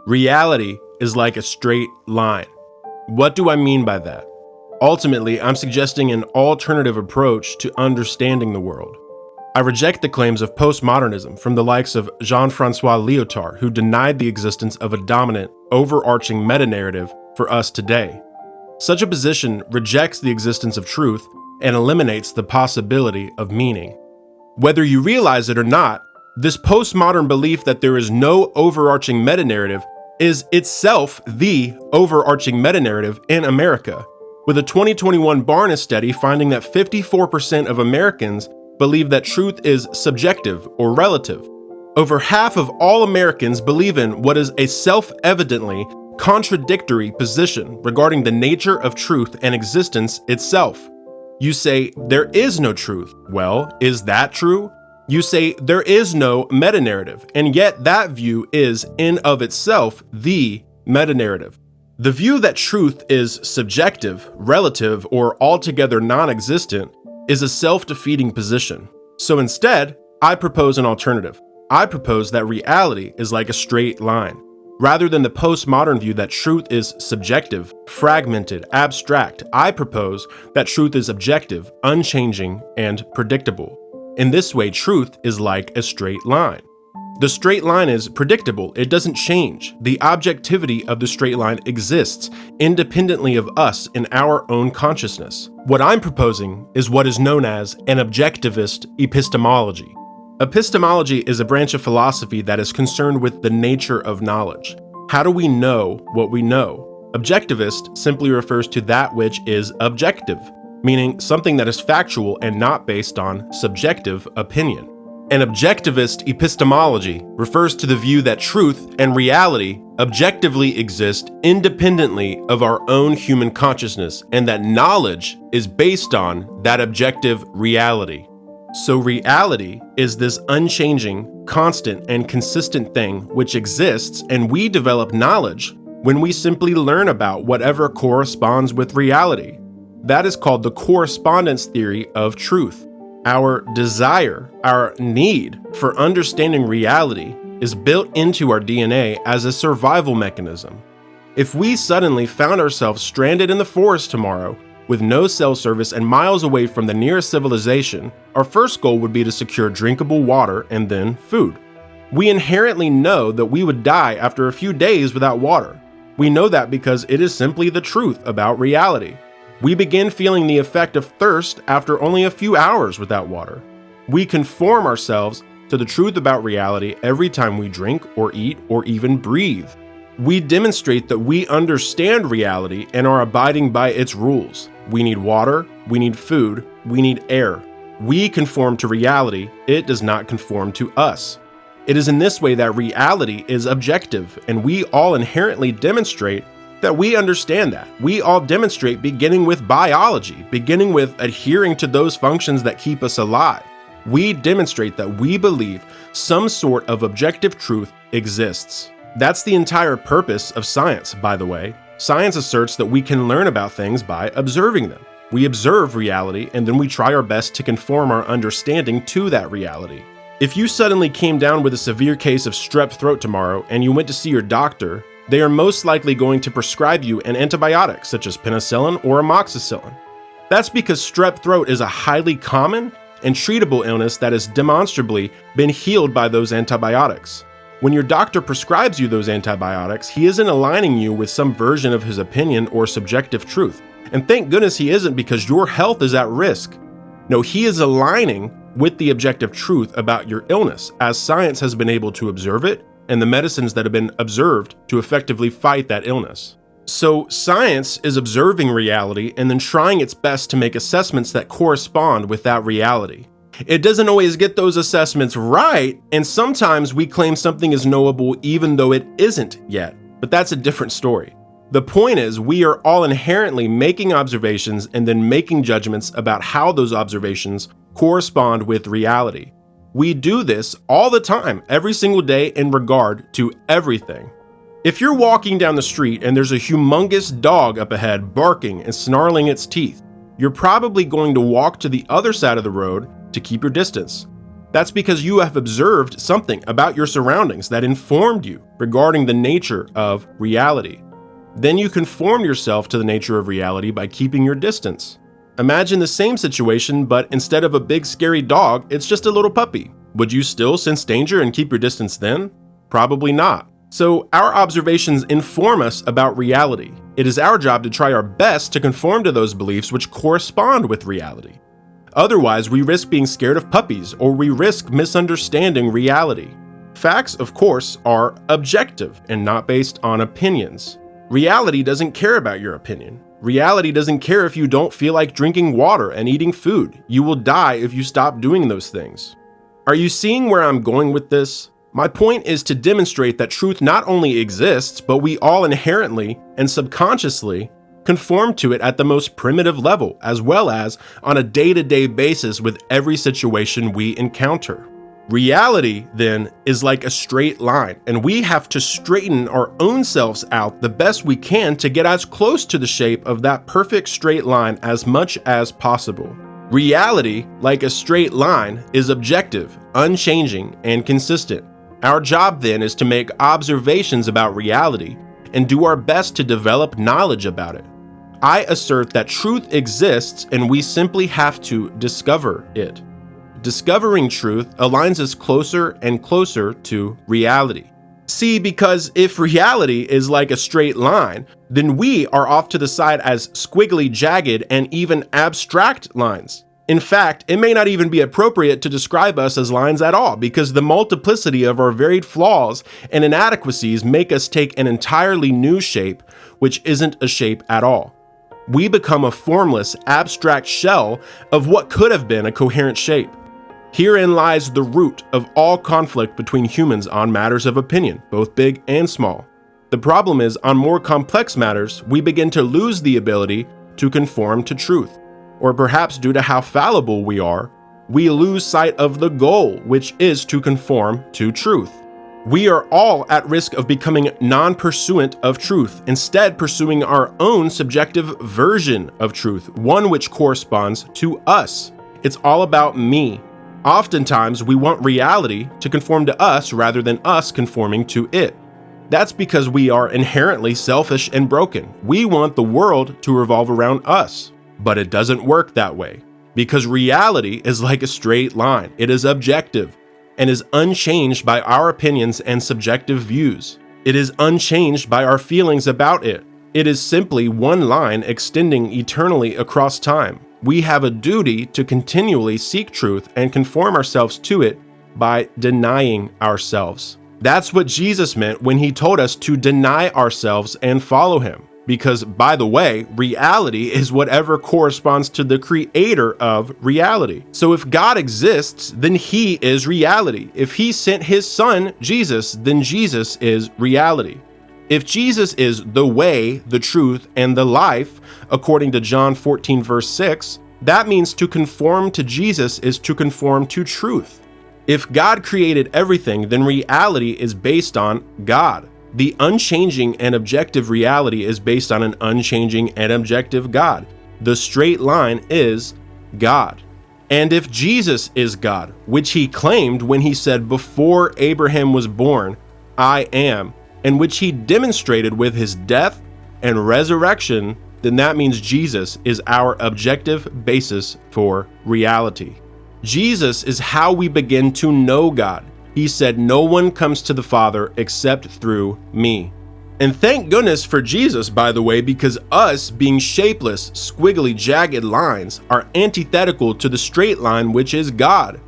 Reality is like a straight line. What do I mean by that? Ultimately, I'm suggesting an alternative approach to understanding the world. I reject the claims of postmodernism from the likes of Jean-Francois Lyotard, who denied the existence of a dominant, overarching meta-narrative for us today. Such a position rejects the existence of truth and eliminates the possibility of meaning. Whether you realize it or not, this postmodern belief that there is no overarching meta-narrative is itself the overarching meta-narrative in America, with a 2021 Barna study finding that 54% of Americans believe that truth is subjective or relative. Over half of all Americans believe in what is a self-evidently contradictory position regarding the nature of truth and existence itself. You say, there is no truth. Well, is that true? You say, there is no meta-narrative, and yet that view is, in of itself, the meta-narrative. The view that truth is subjective, relative, or altogether non-existent is a self-defeating position. So instead, I propose an alternative. I propose that reality is like a straight line. Rather than the postmodern view that truth is subjective, fragmented, abstract, I propose that truth is objective, unchanging, and predictable. In this way, truth is like a straight line. The straight line is predictable, it doesn't change. The objectivity of the straight line exists independently of us in our own consciousness. What I'm proposing is what is known as an objectivist epistemology. Epistemology is a branch of philosophy that is concerned with the nature of knowledge. How do we know what we know? Objectivist simply refers to that which is objective, meaning something that is factual and not based on subjective opinion. An objectivist epistemology refers to the view that truth and reality objectively exist independently of our own human consciousness, and that knowledge is based on that objective reality. So reality is this unchanging, constant, and consistent thing which exists, and we develop knowledge when we simply learn about whatever corresponds with reality. That is called the correspondence theory of truth. Our desire, our need for understanding reality is built into our DNA as a survival mechanism. If we suddenly found ourselves stranded in the forest tomorrow with no cell service and miles away from the nearest civilization, our first goal would be to secure drinkable water and then food. We inherently know that we would die after a few days without water. We know that because it is simply the truth about reality. We begin feeling the effect of thirst after only a few hours without water. We conform ourselves to the truth about reality every time we drink or eat or even breathe. We demonstrate that we understand reality and are abiding by its rules. We need water, we need food, we need air. We conform to reality, it does not conform to us. It is in this way that reality is objective, and we all inherently demonstrate that we understand that. We all demonstrate beginning with biology, beginning with adhering to those functions that keep us alive. We demonstrate that we believe some sort of objective truth exists. That's the entire purpose of science, by the way. Science asserts that we can learn about things by observing them. We observe reality, and then we try our best to conform our understanding to that reality. If you suddenly came down with a severe case of strep throat tomorrow and you went to see your doctor, they are most likely going to prescribe you an antibiotic such as penicillin or amoxicillin. That's because strep throat is a highly common and treatable illness that has demonstrably been healed by those antibiotics. When your doctor prescribes you those antibiotics, he isn't aligning you with some version of his opinion or subjective truth. And thank goodness he isn't, because your health is at risk. No, he is aligning with the objective truth about your illness, as science has been able to observe it and the medicines that have been observed to effectively fight that illness. So science is observing reality and then trying its best to make assessments that correspond with that reality. It doesn't always get those assessments right, and sometimes we claim something is knowable even though it isn't yet, but that's a different story. The point is, we are all inherently making observations and then making judgments about how those observations correspond with reality. We do this all the time, every single day, in regard to everything. If you're walking down the street and there's a humongous dog up ahead barking and snarling its teeth, you're probably going to walk to the other side of the road to keep your distance. That's because you have observed something about your surroundings that informed you regarding the nature of reality. Then you conform yourself to the nature of reality by keeping your distance. Imagine the same situation, but instead of a big scary dog, it's just a little puppy. Would you still sense danger and keep your distance then? Probably not. So our observations inform us about reality. It is our job to try our best to conform to those beliefs which correspond with reality. Otherwise, we risk being scared of puppies, or we risk misunderstanding reality. Facts, of course, are objective and not based on opinions. Reality doesn't care about your opinion. Reality doesn't care if you don't feel like drinking water and eating food. You will die if you stop doing those things. Are you seeing where I'm going with this? My point is to demonstrate that truth not only exists, but we all inherently and subconsciously conform to it at the most primitive level, as well as on a day-to-day basis with every situation we encounter. Reality, then, is like a straight line, and we have to straighten our own selves out the best we can to get as close to the shape of that perfect straight line as much as possible. Reality, like a straight line, is objective, unchanging, and consistent. Our job, then, is to make observations about reality and do our best to develop knowledge about it. I assert that truth exists and we simply have to discover it. Discovering truth aligns us closer and closer to reality. See, because if reality is like a straight line, then we are off to the side as squiggly, jagged, and even abstract lines. In fact, it may not even be appropriate to describe us as lines at all, because the multiplicity of our varied flaws and inadequacies make us take an entirely new shape, which isn't a shape at all. We become a formless, abstract shell of what could have been a coherent shape. Herein lies the root of all conflict between humans on matters of opinion, both big and small. The problem is, on more complex matters, we begin to lose the ability to conform to truth. Or perhaps due to how fallible we are, we lose sight of the goal, which is to conform to truth. We are all at risk of becoming non-pursuant of truth, instead pursuing our own subjective version of truth, one which corresponds to us. It's all about me. Oftentimes, we want reality to conform to us rather than us conforming to it. That's because we are inherently selfish and broken. We want the world to revolve around us, but it doesn't work that way, because reality is like a straight line. It is objective and is unchanged by our opinions and subjective views. It is unchanged by our feelings about it. It is simply one line extending eternally across time. We have a duty to continually seek truth and conform ourselves to it by denying ourselves. That's what Jesus meant when he told us to deny ourselves and follow him. Because, by the way, reality is whatever corresponds to the creator of reality. So if God exists, then he is reality. If he sent his son, Jesus, then Jesus is reality. If Jesus is the way, the truth, and the life, according to John 14, verse 6, that means to conform to Jesus is to conform to truth. If God created everything, then reality is based on God. The unchanging and objective reality is based on an unchanging and objective God. The straight line is God. And if Jesus is God, which he claimed when he said, "Before Abraham was born, I am," and which he demonstrated with his death and resurrection, then that means Jesus is our objective basis for reality. Jesus is how we begin to know God. He said, "No one comes to the Father except through me." And thank goodness for Jesus, by the way, because us being shapeless, squiggly, jagged lines are antithetical to the straight line, which is God.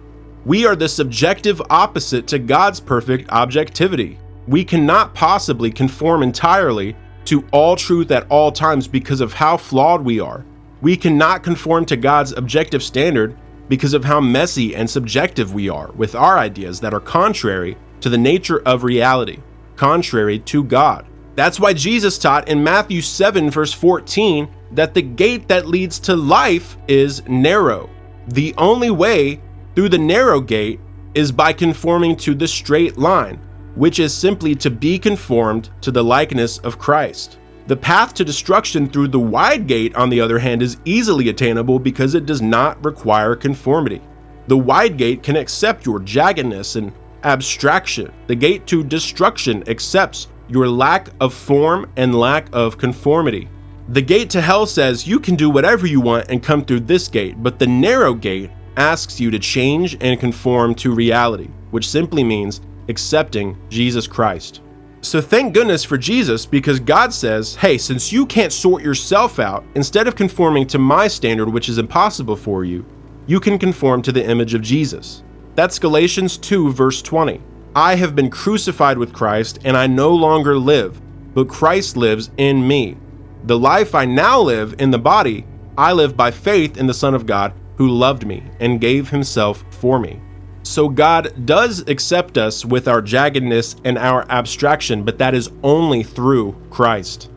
We are the subjective opposite to God's perfect objectivity. We cannot possibly conform entirely to all truth at all times because of how flawed we are. We cannot conform to God's objective standard because of how messy and subjective we are with our ideas that are contrary to the nature of reality, contrary to God. That's why Jesus taught in Matthew 7, verse 14, that the gate that leads to life is narrow. The only way through the narrow gate is by conforming to the straight line, which is simply to be conformed to the likeness of Christ. The path to destruction through the wide gate, on the other hand, is easily attainable because it does not require conformity. The wide gate can accept your jaggedness and abstraction. The gate to destruction accepts your lack of form and lack of conformity. The gate to hell says you can do whatever you want and come through this gate, but the narrow gate asks you to change and conform to reality, which simply means accepting Jesus Christ. So thank goodness for Jesus, because God says, hey, since you can't sort yourself out, instead of conforming to my standard, which is impossible for you, you can conform to the image of Jesus. That's Galatians 2, verse 20. I have been crucified with Christ, and I no longer live, but Christ lives in me. The life I now live in the body, I live by faith in the Son of God who loved me and gave himself for me. So God does accept us with our jaggedness and our abstraction, but that is only through Christ.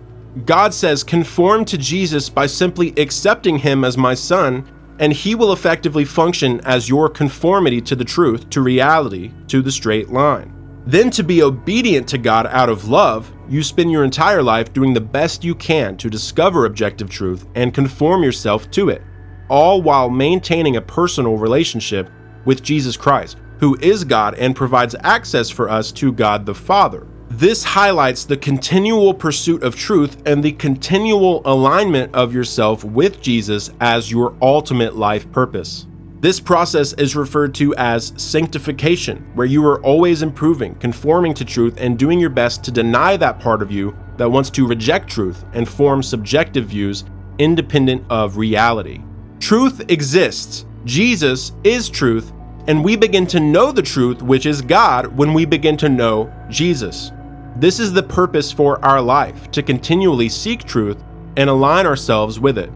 God says, conform to Jesus by simply accepting him as my son, and he will effectively function as your conformity to the truth, to reality, to the straight line. Then, to be obedient to God out of love, you spend your entire life doing the best you can to discover objective truth and conform yourself to it, all while maintaining a personal relationship with Jesus Christ, who is God and provides access for us to God the Father. This highlights the continual pursuit of truth and the continual alignment of yourself with Jesus as your ultimate life purpose. This process is referred to as sanctification, where you are always improving, conforming to truth, and doing your best to deny that part of you that wants to reject truth and form subjective views independent of reality. Truth exists. Jesus is truth, and we begin to know the truth, which is God, when we begin to know Jesus. This is the purpose for our life, to continually seek truth and align ourselves with it.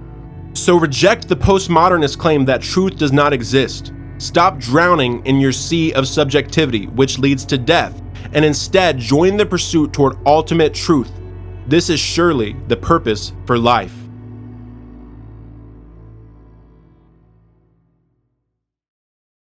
So reject the postmodernist claim that truth does not exist. Stop drowning in your sea of subjectivity, which leads to death, and instead join the pursuit toward ultimate truth. This is surely the purpose for life.